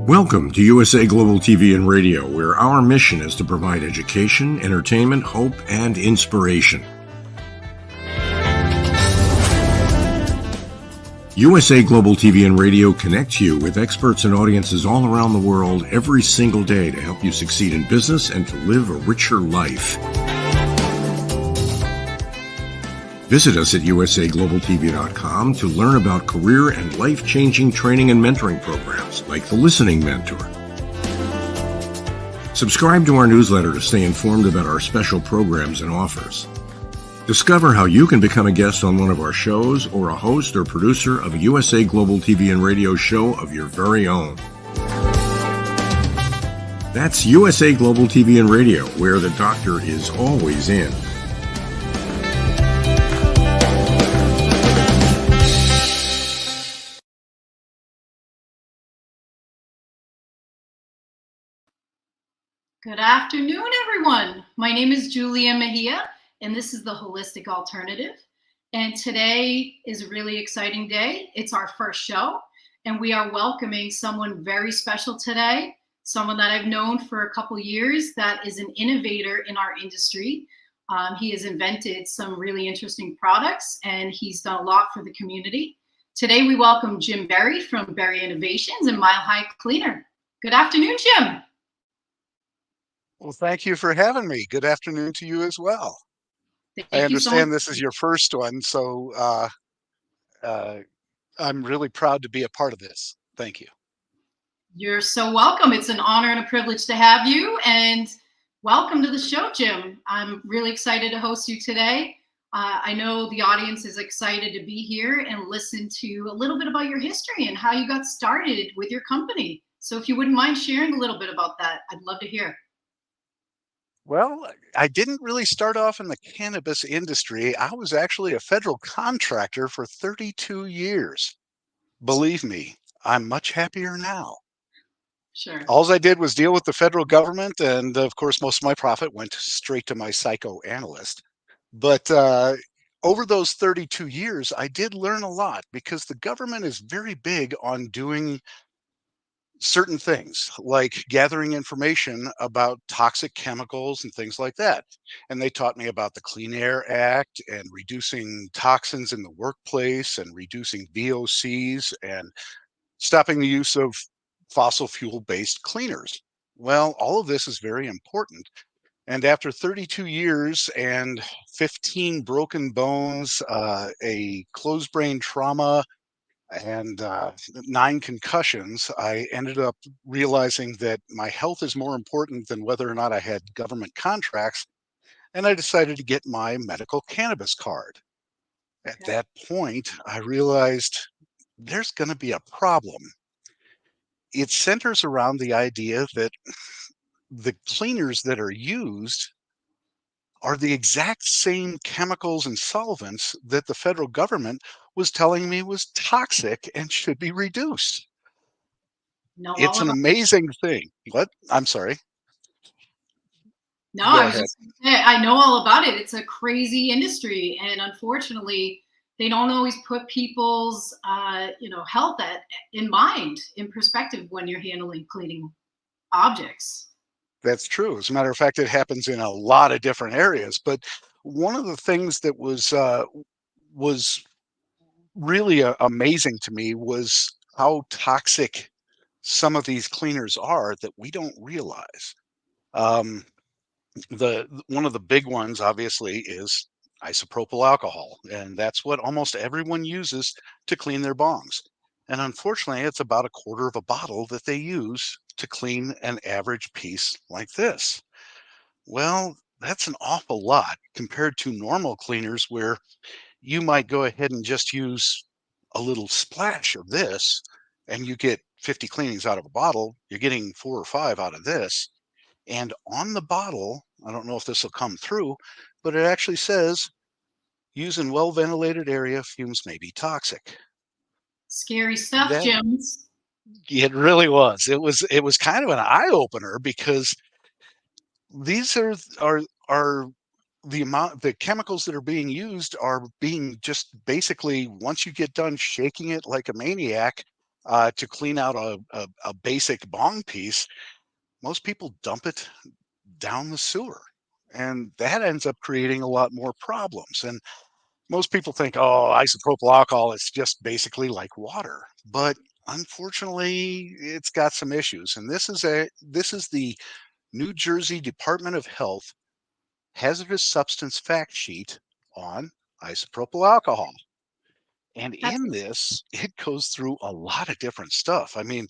Welcome to USA Global TV and Radio, where our mission is to provide education, entertainment, hope, and inspiration. USA Global TV and Radio connects you with experts and audiences all around the world every single day to help you succeed in business and to live a richer life. Visit us at usaglobaltv.com to learn about career and life-changing training and mentoring programs like the Listening Mentor. Subscribe to our newsletter to stay informed about our special programs and offers. Discover how you can become a guest on one of our shows or a host or producer of a USA Global TV and Radio show of your very own. That's USA Global TV and Radio, where the doctor is always in. Good afternoon, everyone. My name is Julia MEJIA, and this is the Holistic Alternative. And today is a really exciting day. It's our first show, and we are welcoming someone very special today, someone that I've known for a couple years that is an innovator in our industry. He has invented some really interesting products, and he's done a lot for the community. Today, we welcome Jim Berry from Berry Innovations and Mile High Cleaner. Good afternoon, Jim. Well, thank you for having me. Good afternoon to you as well. I understand this is your first one, so I'm really proud to be a part of this. Thank you. You're so welcome. It's an honor and a privilege to have you, and welcome to the show, Jim. I'm really excited to host you today. I know the audience is excited to be here and listen to a little bit about your history and how you got started with your company. So if you wouldn't mind sharing a little bit about that, I'd love to hear. Well, I didn't really start off in the cannabis industry. I was actually a federal contractor for 32 years. Believe me, I'm much happier now. Sure. All I did was deal with the federal government, and of course, most of my profit went straight to my psychoanalyst. But over those 32 years, I did learn a lot because the government is very big on doing certain things like gathering information about toxic chemicals and things like that. And they taught me about the Clean Air Act and reducing toxins in the workplace and reducing VOCs and stopping the use of fossil fuel based cleaners. Well, all of this is very important. And after 32 years and 15 broken bones, a closed brain trauma, and 9 concussions, I ended up realizing that my health is more important than whether or not I had government contracts, and I decided to get my medical cannabis card. At that point, I realized there's going to be a problem. It centers around the idea that the cleaners that are used are the exact same chemicals and solvents that the federal government was telling me was toxic and should be reduced. It's an amazing thing. What? I'm sorry. No, I was just gonna say, I know all about it. It's a crazy industry, and unfortunately, they don't always put people's health in perspective when you're handling cleaning objects. That's true. As a matter of fact, it happens in a lot of different areas. But one of the things that was really amazing to me was how toxic some of these cleaners are that we don't realize. One of the big ones, obviously, is isopropyl alcohol, and that's what almost everyone uses to clean their bongs. And unfortunately, it's about a quarter of a bottle that they use to clean an average piece like this. Well, that's an awful lot compared to normal cleaners where you might go ahead and just use a little splash of this and you get 50 cleanings out of a bottle. You're getting 4 or 5 out of this. And on the bottle, I don't know if this will come through, but it actually says, use in well-ventilated area, fumes may be toxic. Scary stuff, Jim. It really was. It was kind of an eye-opener because these are the chemicals that are being used are being just basically, once you get done shaking it like a maniac, to clean out a basic bong piece, most people dump it down the sewer. And that ends up creating a lot more problems. And most people think, oh, isopropyl alcohol is just basically like water. But unfortunately, it's got some issues. And this is the New Jersey Department of Health hazardous substance fact sheet on isopropyl alcohol. And That's in this, it goes through a lot of different stuff. I mean,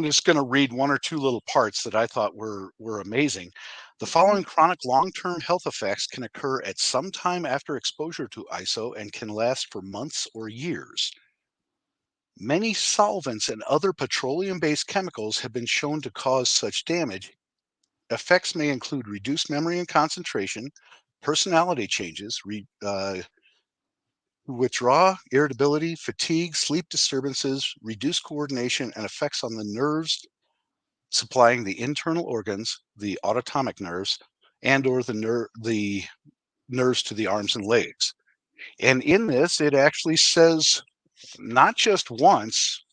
just going to read one or two little parts that I thought were amazing. The okay. following chronic long-term health effects can occur at some time after exposure to ISO and can last for months or years. Many solvents and other petroleum-based chemicals have been shown to cause such damage. Effects may include reduced memory and concentration, personality changes, withdrawal, irritability, fatigue, sleep disturbances, reduced coordination, and effects on the nerves supplying the internal organs, the autonomic nerves, and or the nerves to the arms and legs. And in this, it actually says not just once,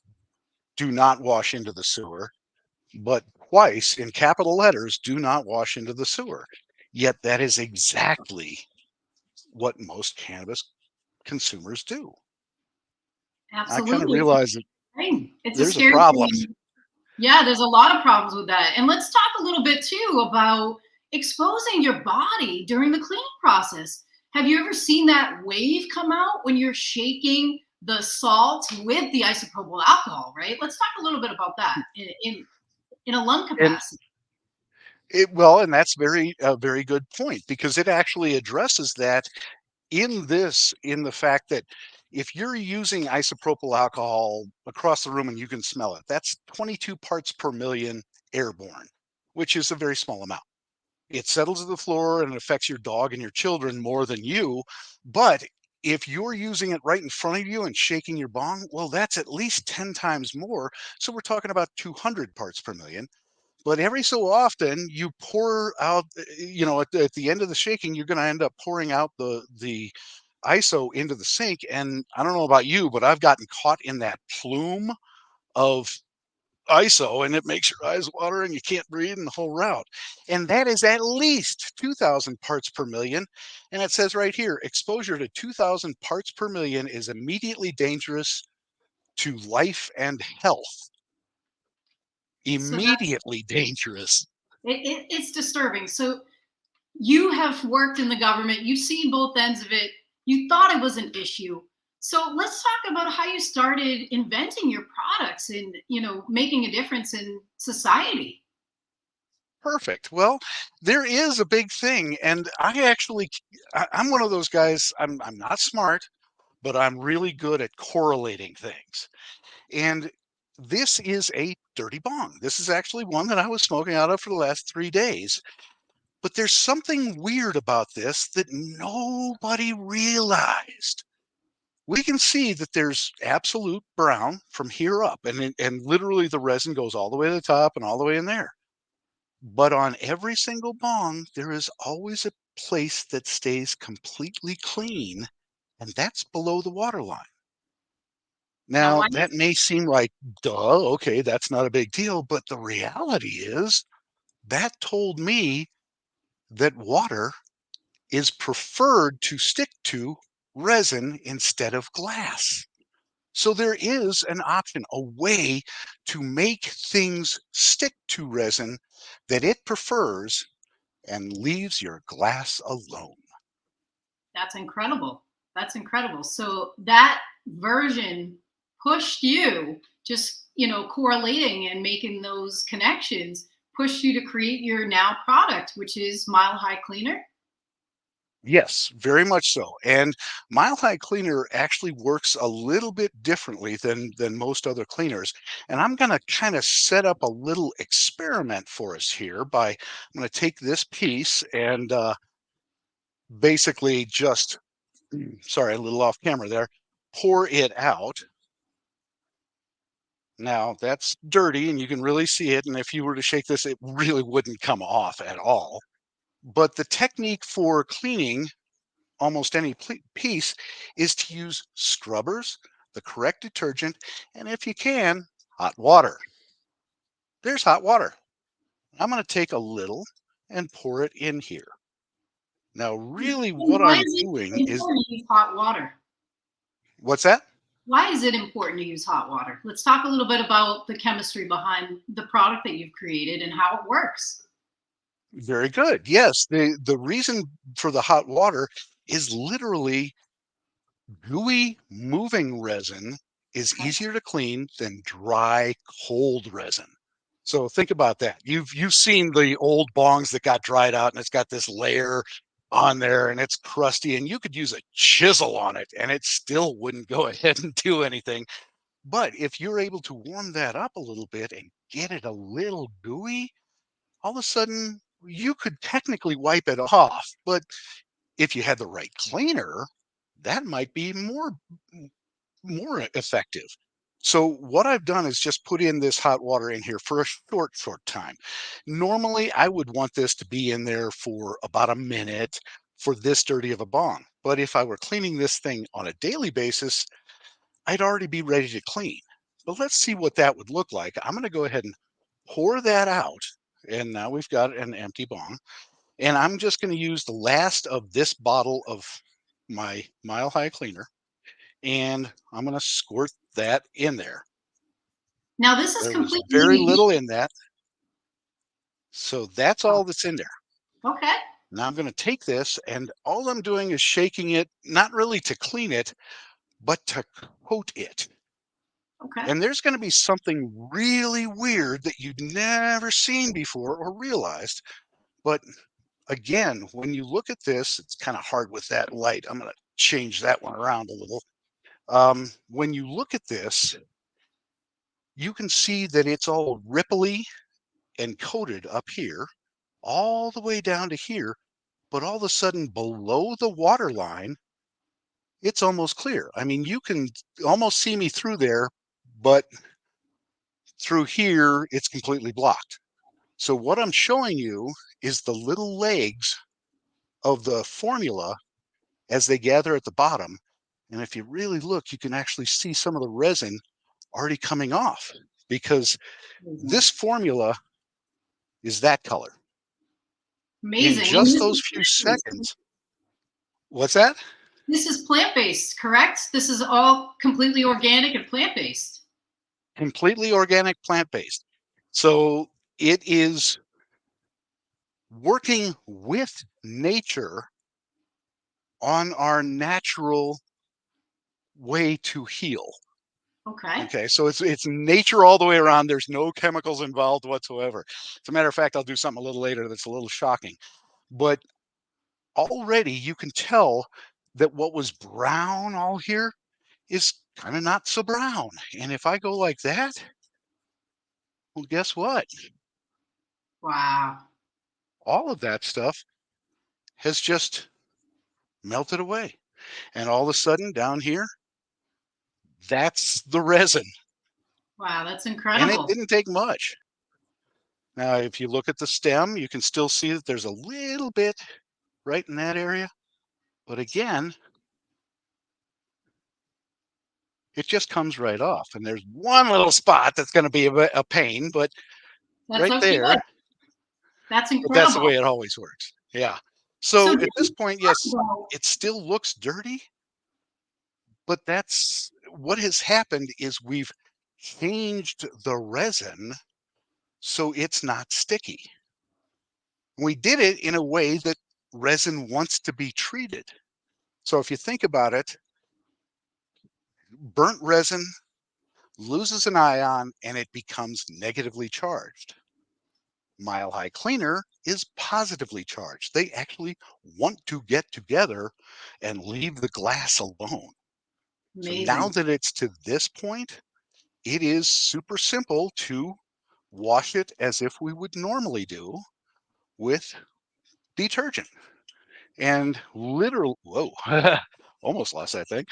do not wash into the sewer, but twice in capital letters, do not wash into the sewer. Yet that is exactly what most cannabis consumers do. I kind of Absolutely. realize that It's a there's a scary problem. thing. Yeah, there's a lot of problems with that. And let's talk a little bit too about exposing your body during the cleaning process. Have you ever seen that wave come out when you're shaking the salt with the isopropyl alcohol, right? Let's talk a little bit about that in a lung And capacity. and that's a very good point because it actually addresses that in the fact that if you're using isopropyl alcohol across the room and you can smell it, that's 22 parts per million airborne, which is a very small amount. It settles to the floor and it affects your dog and your children more than you. But if you're using it right in front of you and shaking your bong, well, that's at least 10 times more. So we're talking about 200 parts per million. But every so often you pour out, at the end of the shaking, you're going to end up pouring out the ISO into the sink. And I don't know about you, but I've gotten caught in that plume of ISO and it makes your eyes water and you can't breathe in the whole route. And that is at least 2,000 parts per million. And it says right here, exposure to 2,000 parts per million is immediately dangerous to life and health. So that Immediately dangerous. it's disturbing. So you have worked in the government, you've seen both ends of it, you thought it was an issue. So let's talk about how you started inventing your products and making a difference in society. Perfect. Well, there is a big thing, and I'm one of those guys. I'm not smart, but I'm really good at correlating things. And this is a dirty bong. This is actually one that I was smoking out of for the last 3 days. But there's something weird about this that nobody realized. We can see that there's absolute brown from here up, and literally the resin goes all the way to the top and all the way in there. But on every single bong, there is always a place that stays completely clean, and that's below the water line. Now, Now, why? that may seem like, duh, okay, that's not a big deal. But the reality is that told me that water is preferred to stick to resin instead of glass. So there is an option, a way to make things stick to resin that it prefers and leaves your glass alone. That's incredible. That's incredible. So that version pushed you, just correlating and making those connections, pushed you to create your now product, which is Mile High Cleaner. Yes, very much so. And Mile High Cleaner actually works a little bit differently than most other cleaners. And I'm going to kind of set up a little experiment for us here I'm going to take this piece and basically just, sorry, a little off camera there, pour it out. Now that's dirty and you can really see it. And if you were to shake this, it really wouldn't come off at all. But the technique for cleaning almost any piece is to use scrubbers, the correct detergent, and if you can, hot water. There's hot water. I'm going to take a little and pour it in here. Now, really what Why I'm is it doing is, important to use hot water? what's that? Why is it important to use hot water? Let's talk a little bit about the chemistry behind the product that you've created and how it works. Very good. Yes, the reason for the hot water is literally gooey moving resin is easier to clean than dry cold resin. So think about that. You've seen the old bongs that got dried out and it's got this layer on there and it's crusty and you could use a chisel on it and it still wouldn't go ahead and do anything. But if you're able to warm that up a little bit and get it a little gooey, all of a sudden you could technically wipe it off. But if you had the right cleaner, that might be more effective. So what I've done is just put in this hot water in here for a short time. Normally, I would want this to be in there for about a minute for this dirty of a bong. But if I were cleaning this thing on a daily basis, I'd already be ready to clean. But let's see what that would look like. I'm going to go ahead and pour that out. And now we've got an empty bong. And I'm just going to use the last of this bottle of my Mile High cleaner. And I'm going to squirt that in there. Now, this is There was completely very unique. little in that. So that's all that's in there. Okay. Now I'm going to take this and all I'm doing is shaking it, not really to clean it, but to coat it. Okay. And there's going to be something really weird that you'd never seen before or realized. But again, when you look at this, it's kind of hard with that light. I'm going to change that one around a little. When you look at this, you can see that it's all ripply and coated up here, all the way down to here. But all of a sudden, below the water line, it's almost clear. I mean, you can almost see me through there, but through here, it's completely blocked. So what I'm showing you is the little legs of the formula as they gather at the bottom. And if you really look, you can actually see some of the resin already coming off because this formula is that color. In Amazing. And just this those is few plant-based. seconds. What's that? This is plant-based, correct? This is all completely organic and plant-based. Completely organic, plant-based. So it is working with nature on our natural way to heal. Okay. Okay, so it's nature all the way around. There's no chemicals involved whatsoever. As a matter of fact, I'll do something a little later that's a little shocking. But already you can tell that what was brown all here is kind of not so brown. And if I go like that, well, guess what? Wow. All of that stuff has just melted away. And all of a sudden down here, that's the resin. Wow, that's And it incredible. didn't take much. Now, if you look at the stem, you can still see that there's a little bit right in that area. But again, it just comes right off. And there's one little spot that's going to be a pain, but That's right okay. there, That's but that's the incredible. way it always works. Yeah. So So this at this is point, yes, about, it still looks dirty, but that's what has happened is we've changed the resin so it's not sticky. We did it in a way that resin wants to be treated. So if you think about it, burnt resin loses an ion and it becomes negatively charged. Mile High Cleaner is positively charged. They actually want to get together and leave the glass alone. So now amazing. that it's to this point, it is super simple to wash it as if we would normally do with detergent. And literally, whoa, almost lost that thing.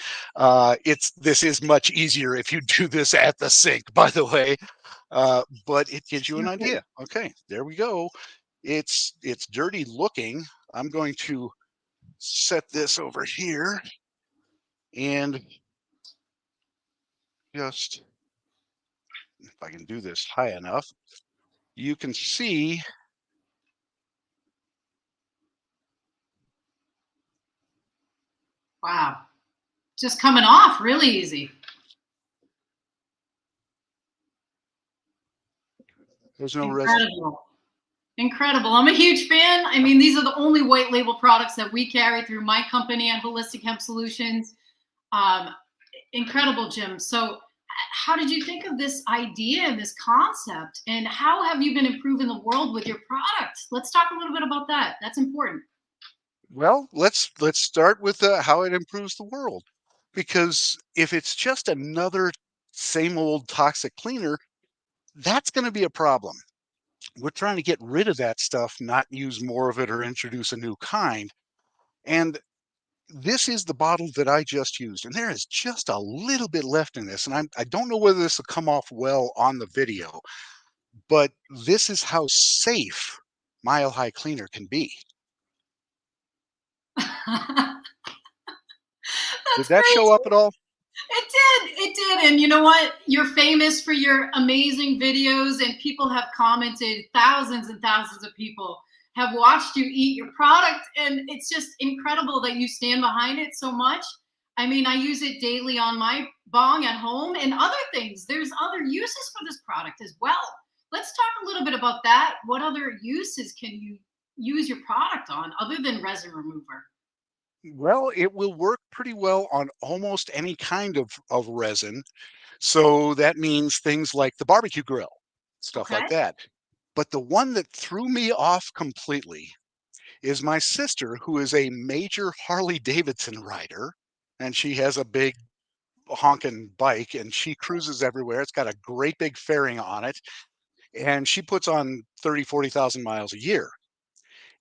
This is much easier if you do this at the sink, by the way. But it gives you an Okay. idea. Okay, there we go. It's dirty looking. I'm going to set this over here and just if I can do this high enough, you can see. Wow. Just coming off really easy. There's no resin. Incredible. I'm a huge fan. I mean, these are the only white label products that we carry through my company and Holistic Hemp Solutions. Incredible, Jim. So how did you think of this idea and this concept, and how have you been improving the world with your product? Let's talk a little bit about that. That's important. Well, let's start with how it improves the world, because if it's just another same old toxic cleaner, that's going to be a problem. We're trying to get rid of that stuff, not use more of it or introduce a new kind. And this is the bottle that I just used, and there is just a little bit left in this. And I don't know whether this will come off well on the video, but this is how safe Mile High Cleaner can be. Did that show up at all? It did. And you know what? You're famous for your amazing videos, and people have commented, thousands and thousands of people have watched you eat your product. And it's just incredible that you stand behind it so much. I mean, I use it daily on my bong at home and other things. There's other uses for this product as well. Let's talk a little bit about that. What other uses can you use your product on other than resin remover? Well, it will work pretty well on almost any kind of resin. So that means things like the barbecue grill, stuff Okay. like that. But the one that threw me off completely is my sister, who is a major Harley Davidson rider, and she has a big honking bike and she cruises everywhere. It's got a great big fairing on it, and she puts on 40,000 miles a year.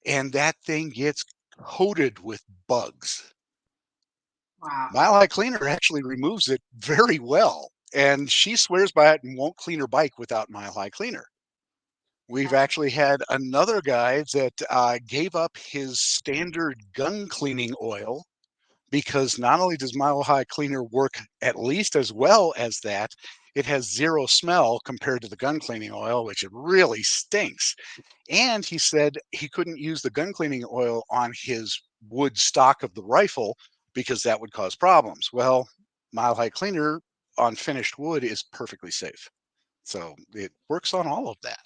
And that thing gets coated with bugs. Wow. Mile High Cleaner actually removes it very well, and she swears by it and won't clean her bike without Mile High Cleaner. We've actually had another guy that gave up his standard gun cleaning oil because not only does Mile High Cleaner work at least as well as that, it has zero smell compared to the gun cleaning oil, which it really stinks. And he said he couldn't use the gun cleaning oil on his wood stock of the rifle because that would cause problems. Well, Mile High Cleaner on finished wood is perfectly safe. So it works on all of that.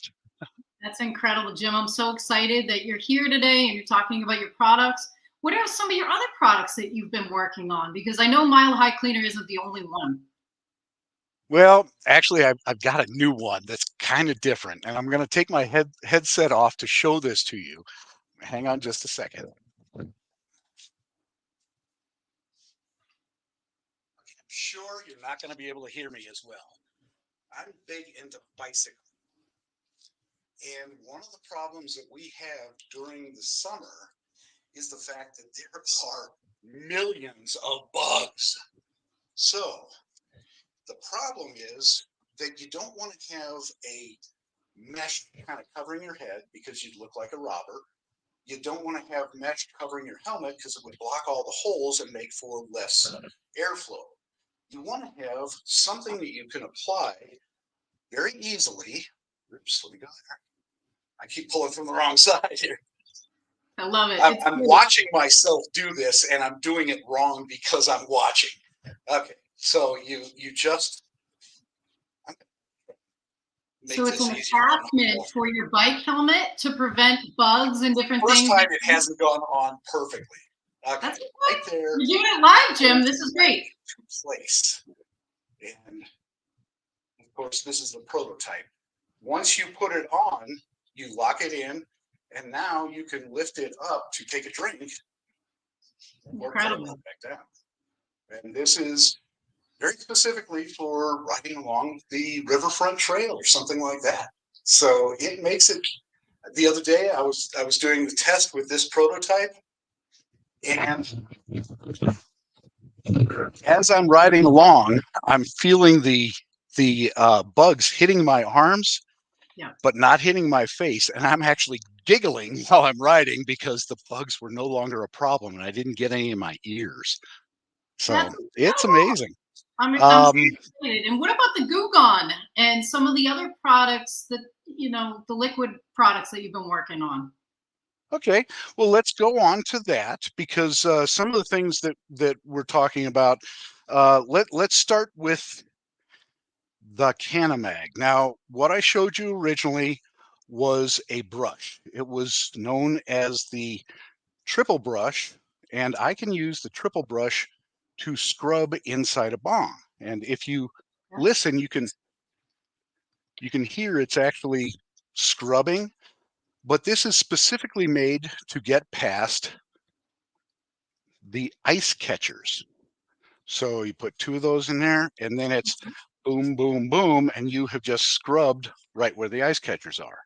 That's incredible, Jim. I'm so excited that you're here today and you're talking about your products. What are some of your other products that you've been working on? Because I know Mile High Cleaner isn't the only one. Well, actually, I've got a new one that's kind of different, and I'm going to take my headset off to show this to you. Hang on just a second. I'm sure you're not going to be able to hear me as well. I'm big into bicycling. And one of the problems that we have during the summer is the fact that there are millions of bugs. So the problem is that you don't want to have a mesh kind of covering your head because you'd look like a robber. You don't want to have mesh covering your helmet because it would block all the holes and make for less airflow. You want to have something that you can apply very easily. Oops, let me go there. I keep pulling from the wrong side here. I love it. I'm watching myself do this, and I'm doing it wrong because I'm watching. Okay, so you just. So it's an attachment for your bike helmet to prevent bugs and different things. First time it hasn't gone on perfectly. Okay, that's right there. You're doing it live, Jim. This is great. Place. And of course, this is the prototype. Once you put it on, you lock it in, and now you can lift it up to take a drink. Incredible. Back down. And this is very specifically for riding along the riverfront trail or something like that. So it makes it. The other day, I was doing the test with this prototype, and as I'm riding along, I'm feeling the bugs hitting my arms, but not hitting my face, and I'm actually giggling while I'm riding because the bugs were no longer a problem, and I didn't get any in my ears. So it's amazing. I'm so excited. And what about the Goo Gone and some of the other products that, the liquid products that you've been working on? Okay, well, let's go on to that because some of the things that we're talking about. Let's start with the Canamag. Now, what I showed you originally was a brush. It was known as the triple brush, and I can use the triple brush to scrub inside a bong. And if you listen, you can hear it's actually scrubbing, but this is specifically made to get past the ice catchers. So you put two of those in there, and then it's boom, boom, boom, and you have just scrubbed right where the ice catchers are.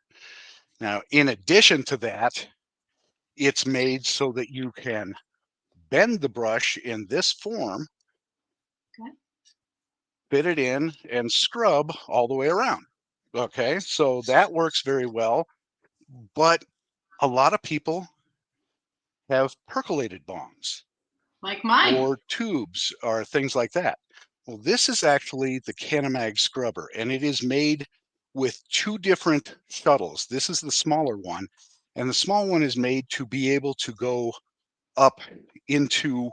Now, in addition to that, it's made so that you can bend the brush in this form, Okay. fit it in, and scrub all the way around. Okay, so that works very well, but a lot of people have percolated bongs Like mine. or tubes or things like that. Well, this is actually the Canamag scrubber, and it is made with two different shuttles. This is the smaller one, and the small one is made to be able to go up into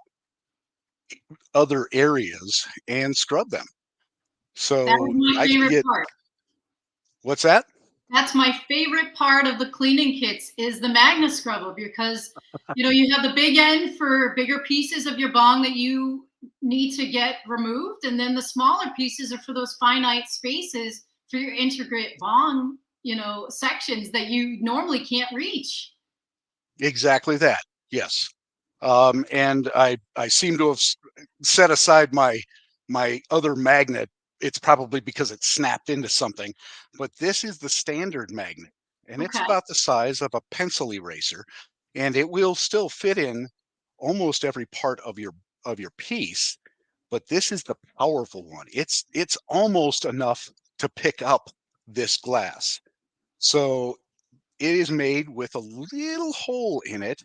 other areas and scrub them. That is So my I can favorite get, part. what's that? That's my favorite part of the cleaning kits is the Magna scrubber because you have the big end for bigger pieces of your bong that you need to get removed, and then the smaller pieces are for those finite spaces for your intricate bong, sections that you normally can't reach. Exactly that. Yes. And I seem to have set aside my other magnet. It's probably because it snapped into something, but this is the standard magnet, and it's Okay. about the size of a pencil eraser, and it will still fit in almost every part of your piece. But this is the powerful one. It's almost enough to pick up this glass. So it is made with a little hole in it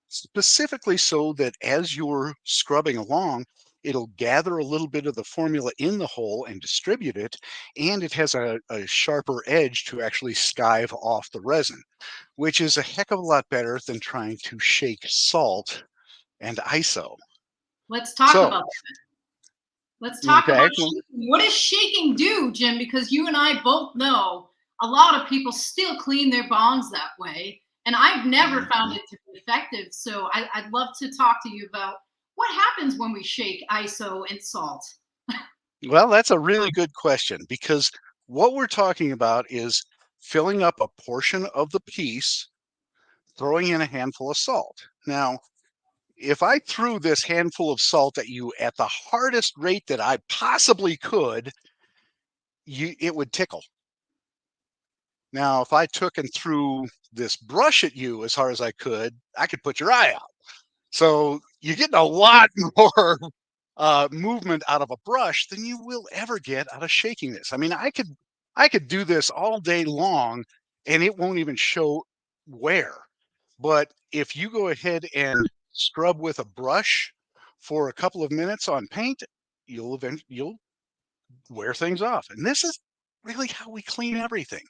specifically so that as you're scrubbing along, it'll gather a little bit of the formula in the hole and distribute it. And it has a sharper edge to actually skive off the resin, which is a heck of a lot better than trying to shake salt and ISO. Let's talk So, about Let's talk okay, about shaking. What does shaking do, Jim? Because you and I both know a lot of people still clean their bongs that way. And I've never found it to be effective. So I'd love to talk to you about what happens when we shake ISO and salt. well, that's a really good question because what we're talking about is filling up a portion of the piece, throwing in a handful of salt. Now, if I threw this handful of salt at you at the hardest rate that I possibly could, it would tickle. Now, if I took and threw this brush at you as hard as I could put your eye out. So you're getting a lot more movement out of a brush than you will ever get out of shaking this. I mean, I could do this all day long, and it won't even show wear. But if you go ahead and scrub with a brush for a couple of minutes on paint, you'll wear things off. And this is really how we clean everything.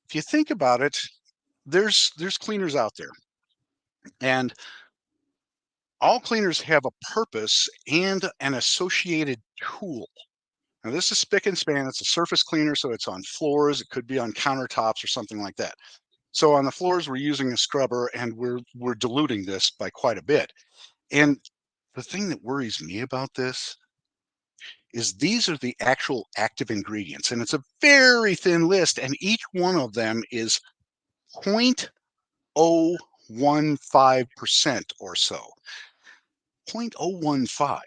If you think about it, there's cleaners out there, and all cleaners have a purpose and an associated tool. Now, this is spick and span. It's a surface cleaner, so it's on floors. It could be on countertops or something like that. So on the floors, we're using a scrubber, and we're diluting this by quite a bit. And the thing that worries me about this is these are the actual active ingredients, and it's a very thin list, and each one of them is 0.015% or so. 0.015.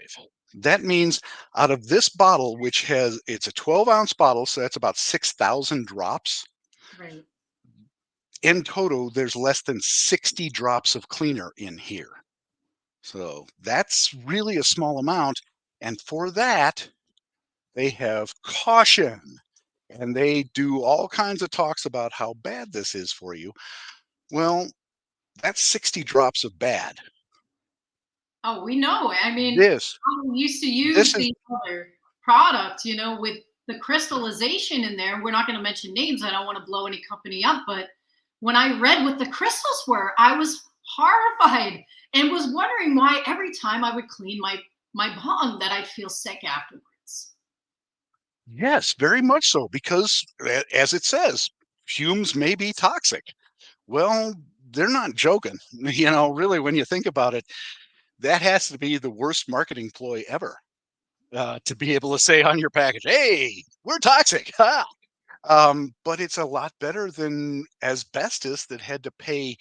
That means out of this bottle, it's a 12-ounce bottle, so that's about 6,000 drops. Right. In total, there's less than 60 drops of cleaner in here. So that's really a small amount. And for that, they have caution. And they do all kinds of talks about how bad this is for you. Well, that's 60 drops of bad. Oh, we know. I mean, This, I used to this use is the other. product, with the crystallization in there. We're not going to mention names. I don't want to blow any company up, but when I read what the crystals were, I was horrified and was wondering why every time I would clean my bong that I'd feel sick afterwards. Yes, very much so, because as it says, fumes may be toxic. Well, they're not joking. Really, when you think about it, that has to be the worst marketing ploy ever. To be able to say on your package, "Hey, we're toxic." Ha! But it's a lot better than asbestos that had to pay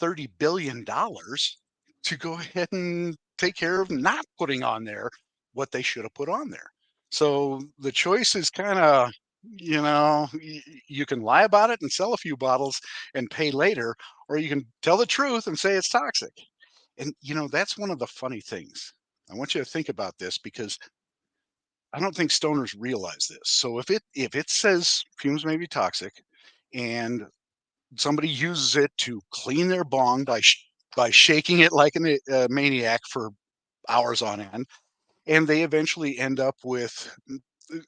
$30 billion to go ahead and take care of not putting on there what they should have put on there. So the choice is kind of, you can lie about it and sell a few bottles and pay later, or you can tell the truth and say it's toxic. And that's one of the funny things. I want you to think about this, because I don't think stoners realize this. So if it says fumes may be toxic, and somebody uses it to clean their bong by shaking it like a maniac for hours on end, and they eventually end up with,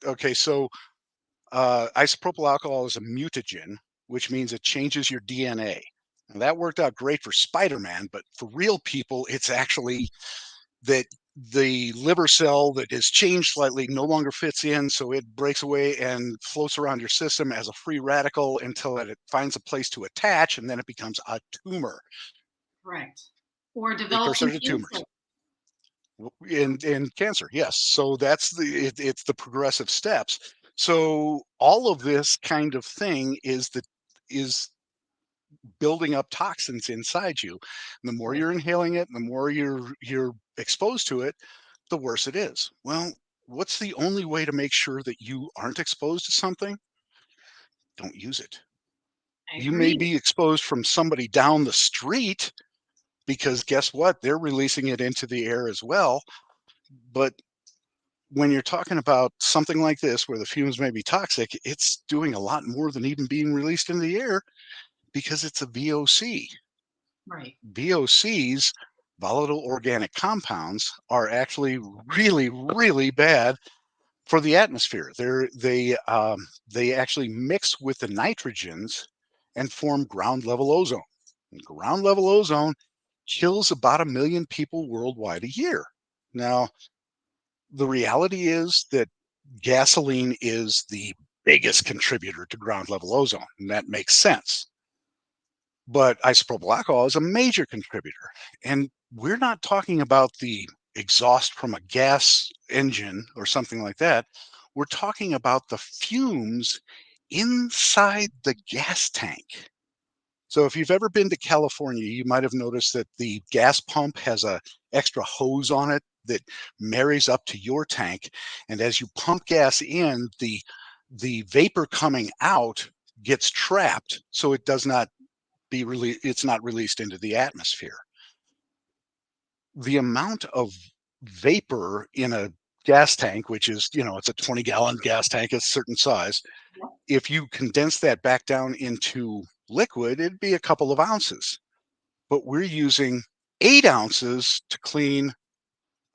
okay, so isopropyl alcohol is a mutagen, which means it changes your DNA. And that worked out great for Spider-Man, but for real people, it's actually that the liver cell that is changed slightly no longer fits in, so it breaks away and floats around your system as a free radical until it finds a place to attach, and then it becomes a tumor, Correct. Or precursor developing to cancer. tumors. In cancer, yes. So it's the progressive steps. So all of this kind of thing is building up toxins inside you. And the more Right. you're inhaling it, the more you're exposed to it, the worse it is. Well, what's the only way to make sure that you aren't exposed to something? Don't use it. I You may agree. be exposed from somebody down the street, because guess what? They're releasing it into the air as well. But when you're talking about something like this, where the fumes may be toxic, it's doing a lot more than even being released into the air, because it's a VOC. Right. VOCs, volatile organic compounds, are actually really, really bad for the atmosphere. They actually mix with the nitrogens and form ground level ozone. And ground level ozone kills about 1 million people worldwide a year. Now, the reality is that gasoline is the biggest contributor to ground level ozone, and that makes sense. But isopropyl alcohol is a major contributor. And we're not talking about the exhaust from a gas engine or something like that. We're talking about the fumes inside the gas tank. So if you've ever been to California, you might have noticed that the gas pump has a extra hose on it that marries up to your tank. And as you pump gas in, the vapor coming out gets trapped, so it does not it's not released into the atmosphere. The amount of vapor in a gas tank, which is, it's a 20-gallon gas tank, a certain size, Yep. if you condense that back down into liquid, it'd be a couple of ounces. But we're using 8 ounces to clean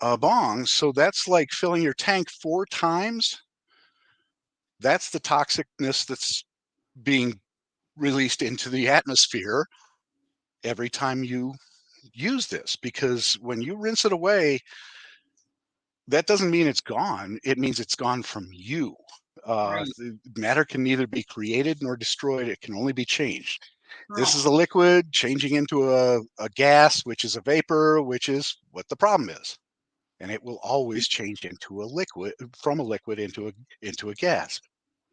a bong. So that's like filling your tank 4 times. That's the toxicness that's being released into the atmosphere every time you use this, because when you rinse it away, that doesn't mean it's gone. It means it's gone from you. Right. Matter can neither be created nor destroyed. It can only be changed. This Correct. is a liquid changing into a gas, which is a vapor, which is what the problem is. And it will always change into a liquid, from a liquid into a gas,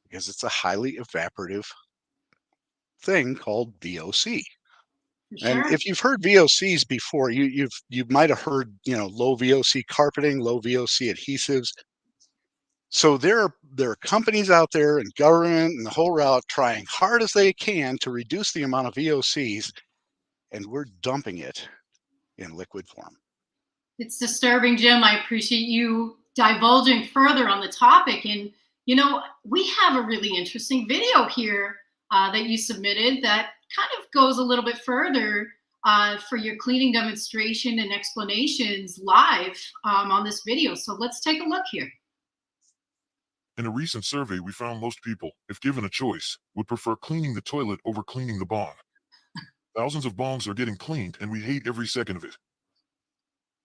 because it's a highly evaporative thing called VOC. For And sure. if you've heard VOCs before, you might have heard, low VOC carpeting, low VOC adhesives. So there are companies out there and government and the whole route trying hard as they can to reduce the amount of VOCs, and we're dumping it in liquid form. It's disturbing, Jim. I appreciate you divulging further on the topic. And, we have a really interesting video here that you submitted that kind of goes a little bit further for your cleaning demonstration and explanations live on this video. So let's take a look here. In a recent survey, we found most people, if given a choice, would prefer cleaning the toilet over cleaning the bong. Thousands of bongs are getting cleaned, and we hate every second of it.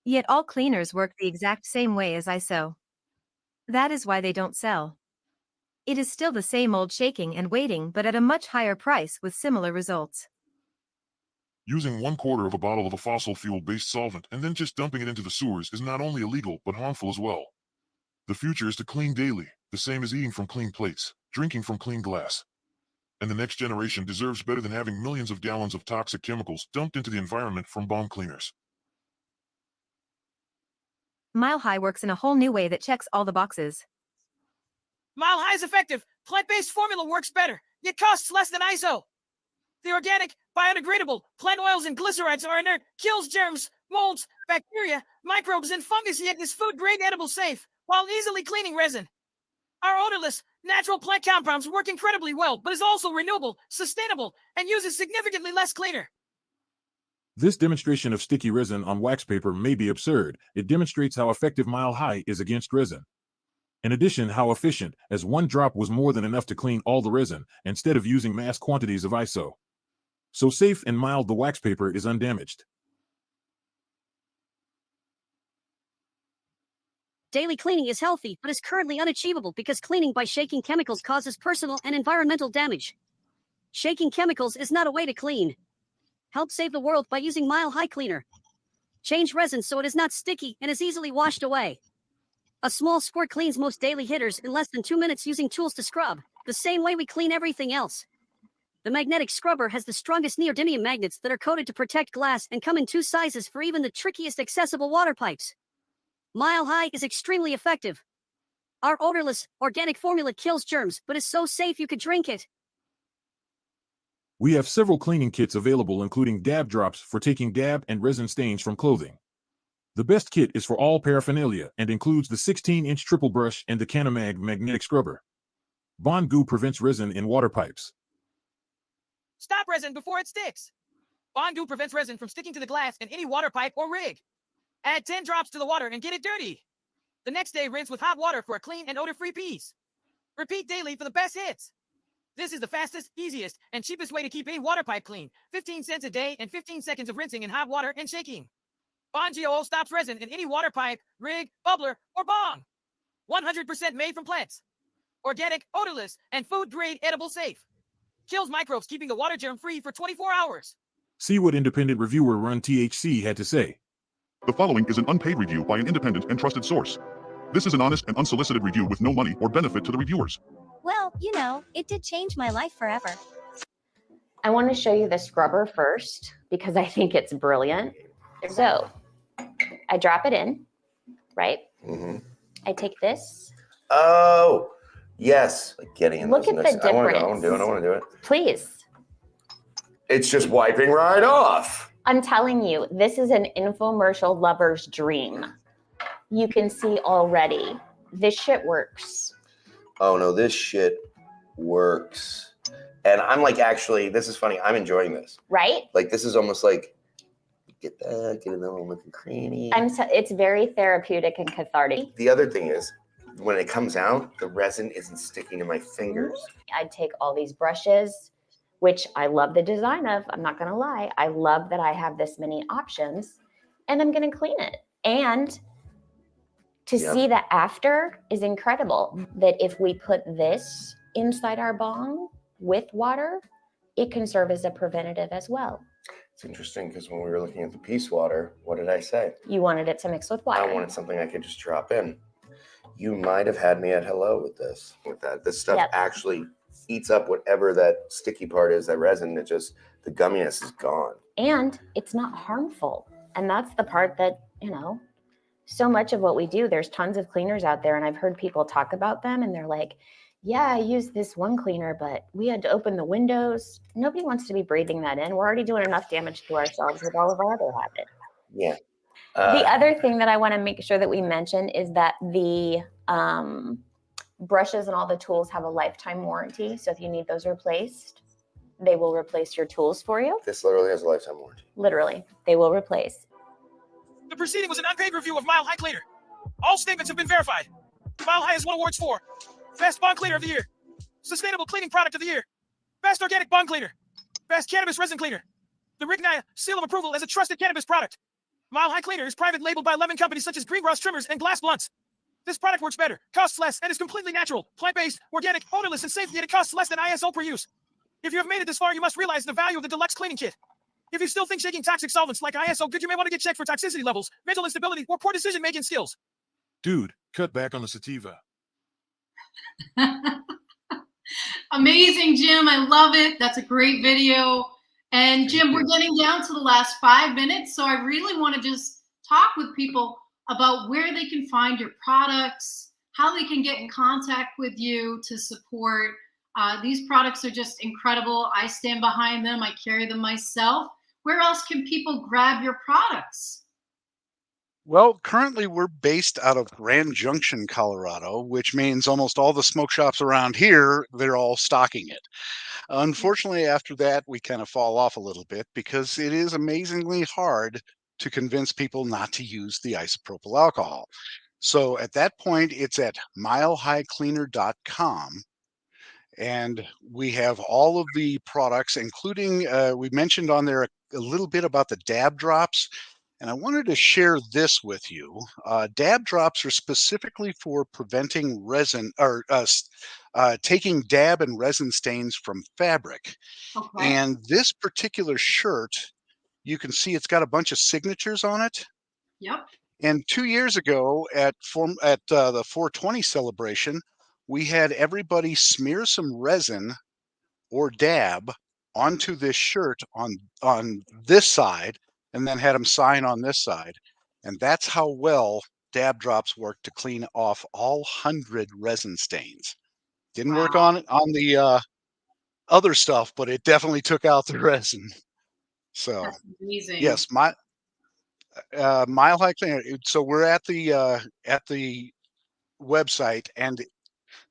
Yet all cleaners work the exact same way as ISO. That is why they don't sell. It is still the same old shaking and waiting, but at a much higher price with similar results. Using 1/4 of a bottle of a fossil fuel-based solvent and then just dumping it into the sewers is not only illegal but harmful as well. The future is to clean daily, the same as eating from clean plates, drinking from clean glass. And the next generation deserves better than having millions of gallons of toxic chemicals dumped into the environment from bomb cleaners. Mile High works in a whole new way that checks all the boxes. Mile High is effective. Plant-based formula works better, yet costs less than ISO. The organic, biodegradable plant oils and glycerides are inert, kills germs, molds, bacteria, microbes, and fungus, yet is food-grade edible safe, while easily cleaning resin. Our odorless, natural plant compounds work incredibly well, but is also renewable, sustainable, and uses significantly less cleaner. This demonstration of sticky resin on wax paper may be absurd. It demonstrates how effective Mile High is against resin. In addition, how efficient, as one drop was more than enough to clean all the resin, instead of using mass quantities of ISO. So safe and mild, the wax paper is undamaged. Daily cleaning is healthy, but is currently unachievable because cleaning by shaking chemicals causes personal and environmental damage. Shaking chemicals is not a way to clean. Help save the world by using Mile High Cleaner. Change resin so it is not sticky and is easily washed away. A small squirt cleans most daily hitters in less than 2 minutes using tools to scrub, the same way we clean everything else. The magnetic scrubber has the strongest neodymium magnets that are coated to protect glass and come in 2 sizes for even the trickiest accessible water pipes. Mile High is extremely effective. Our odorless, organic formula kills germs, but is so safe you could drink it. We have several cleaning kits available, including dab drops for taking dab and resin stains from clothing. The best kit is for all paraphernalia and includes the 16-inch triple brush and the Canamag magnetic scrubber. Bond Goo prevents resin in water pipes. Stop resin before it sticks. Bond Goo prevents resin from sticking to the glass in any water pipe or rig. Add 10 drops to the water and get it dirty. The next day, rinse with hot water for a clean and odor-free piece. Repeat daily for the best hits. This is the fastest, easiest, and cheapest way to keep any water pipe clean. 15 cents a day and 15 seconds of rinsing in hot water and shaking. Bond GO stops resin in any water pipe, rig, bubbler, or bong. 100% made from plants. Organic, odorless, and food-grade edible safe. Kills microbes, keeping the water germ-free for 24 hours. See what independent reviewer Run THC had to say. The following is an unpaid review by an independent and trusted source. This is an honest and unsolicited review with no money or benefit to the reviewers. Well, you know, it did change my life forever. I want to show you the scrubber first because I think it's brilliant. So I drop it in, right? Mm-hmm. I take this. Oh, yes. Like getting in Look those at next, the difference. I want to do it. Please. It's just wiping right off. I'm telling you, this is an infomercial lover's dream. You can see already. This shit works. Oh no, this shit works. And I'm like, actually, this is funny. I'm enjoying this. Right? Like, this is almost like, get that, get in there, looking creamy. It's very therapeutic and cathartic. The other thing is, when it comes out, the resin isn't sticking to my fingers. I'd take all these brushes, which I love the design of. I'm not going to lie. I love that I have this many options, and I'm going to clean it. And to see the after is incredible, that if we put this inside our bong with water, it can serve as a preventative as well. It's interesting because when we were looking at the peace water, what did I say? You wanted it to mix with water. I wanted something I could just drop in. You might have had me at hello with this. With that, this stuff actually eats up whatever that sticky part is, that resin. It just, the gumminess is gone. And it's not harmful. And that's the part that, you know, so much of what we do, there's tons of cleaners out there, and I've heard people talk about them and they're like, yeah, I used this one cleaner, but we had to open the windows. Nobody wants to be breathing that in. We're already doing enough damage to ourselves with all of our other habits. Yeah. The other thing that I want to make sure that we mention is that the brushes and all the tools have a lifetime warranty. So if you need those replaced, they will replace your tools for you. This literally has a lifetime warranty. Literally, they will replace. The preceding was an unpaid review of Mile High Cleaner. All statements have been verified. Mile High has won awards for Best bong cleaner of the year. Sustainable cleaning product of the year. Best organic bong cleaner. Best cannabis resin cleaner. The Rignia seal of approval as a trusted cannabis product. Mile High Cleaner is private labeled by 11 companies such as Greengrass Trimmers and Glass Blunts. This product works better, costs less, and is completely natural, plant-based, organic, odorless, and safe, yet it costs less than ISO per use. If you have made it this far, you must realize the value of the deluxe cleaning kit. If you still think shaking toxic solvents like ISO good, you may want to get checked for toxicity levels, mental instability, or poor decision-making skills. Dude, cut back on the sativa. Amazing, Jim. I love it. That's a great video. And Jim, we're getting down to the last 5 minutes, so I really want to just talk with people about where they can find your products, how they can get in contact with you to support. These products are just incredible. I stand behind them. I carry them myself. Where else can people grab your products? Well, currently we're based out of Grand Junction, Colorado, which means almost all the smoke shops around here, they're all stocking it. Unfortunately, after that, we kind of fall off a little bit because it is amazingly hard to convince people not to use the isopropyl alcohol. So at that point, it's at milehighcleaner.com. And we have all of the products, including, we mentioned on there a little bit about the dab drops. And I wanted to share this with you. Dab drops are specifically for preventing resin or taking dab and resin stains from fabric. Okay. And this particular shirt, you can see it's got a bunch of signatures on it. Yep. And 2 years ago at the 420 celebration, we had everybody smear some resin or dab onto this shirt on this side, and then had them sign on this side. And that's how well dab drops work to clean off all 100 resin stains. Didn't work on the other stuff, but it definitely took out the resin. So That's amazing. yes, Mile High Cleaner. So we're at the website, and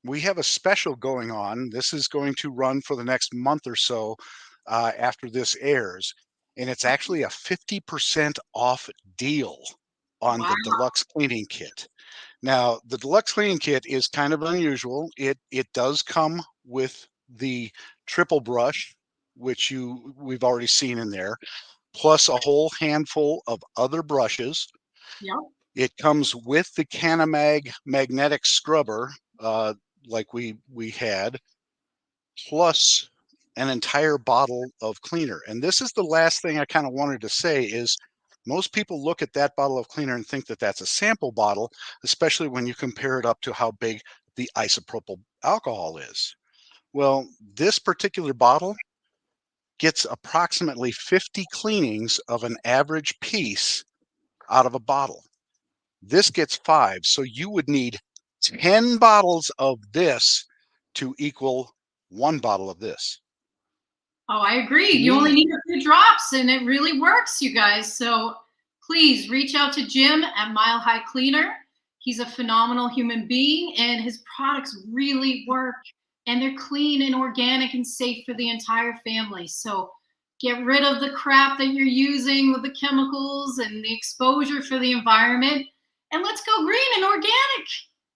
we have a special going on. This is going to run for the next month or so after this airs. And it's actually a 50% off deal on the deluxe cleaning kit. Now, the deluxe cleaning kit is kind of unusual. It does come with the triple brush, which we've already seen in there, plus a whole handful of other brushes. Yep. It comes with the Canamag magnetic scrubber, like we had, plus an entire bottle of cleaner. And this is the last thing I kind of wanted to say is most people look at that bottle of cleaner and think that that's a sample bottle, especially when you compare it up to how big the isopropyl alcohol is. Well, this particular bottle gets approximately 50 cleanings of an average piece out of a bottle. This gets 5, so you would need 10 bottles of this to equal 1 bottle of this. Oh, I agree. You only need a few drops and it really works, you guys. So please reach out to Jim at Mile High Cleaner. He's a phenomenal human being and his products really work and they're clean and organic and safe for the entire family. So get rid of the crap that you're using with the chemicals and the exposure for the environment and let's go green and organic.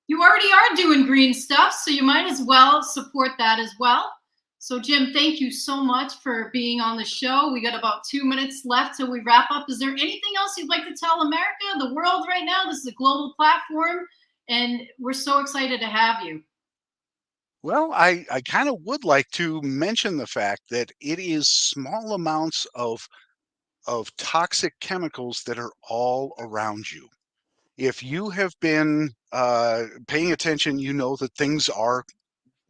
You already are doing green stuff, so you might as well support that as well. So Jim, thank you so much for being on the show. We got about 2 minutes left till we wrap up. Is there anything else you'd like to tell America, the world right now? This is a global platform, and we're so excited to have you. Well, I kind of would like to mention the fact that it is small amounts of toxic chemicals that are all around you. If you have been paying attention, you know that things are,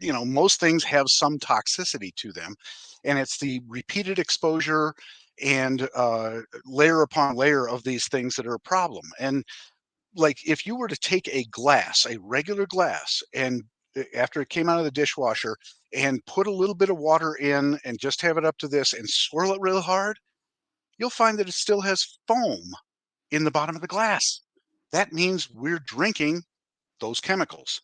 most things have some toxicity to them. And it's the repeated exposure and layer upon layer of these things that are a problem. And like if you were to take a regular glass, and after it came out of the dishwasher and put a little bit of water in and just have it up to this and swirl it real hard, you'll find that it still has foam in the bottom of the glass. That means we're drinking those chemicals.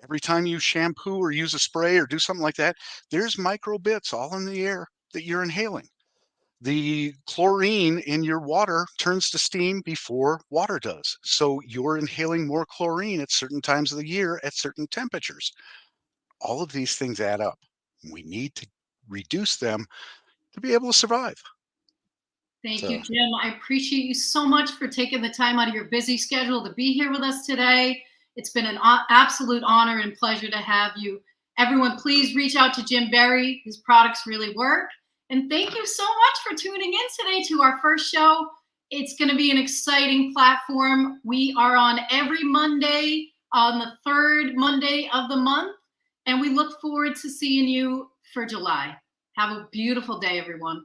Every time you shampoo or use a spray or do something like that, there's micro bits all in the air that you're inhaling. The chlorine in your water turns to steam before water does. So you're inhaling more chlorine at certain times of the year at certain temperatures. all of these things add up. We need to reduce them to be able to survive. Thank So- you, Jim. I appreciate you so much for taking the time out of your busy schedule to be here with us today. It's been an absolute honor and pleasure to have you. Everyone, please reach out to Jim Berry. His products really work. And thank you so much for tuning in today to our first show. It's going to be an exciting platform. We are on every Monday, on the third Monday of the month, and we look forward to seeing you for July. Have a beautiful day, everyone.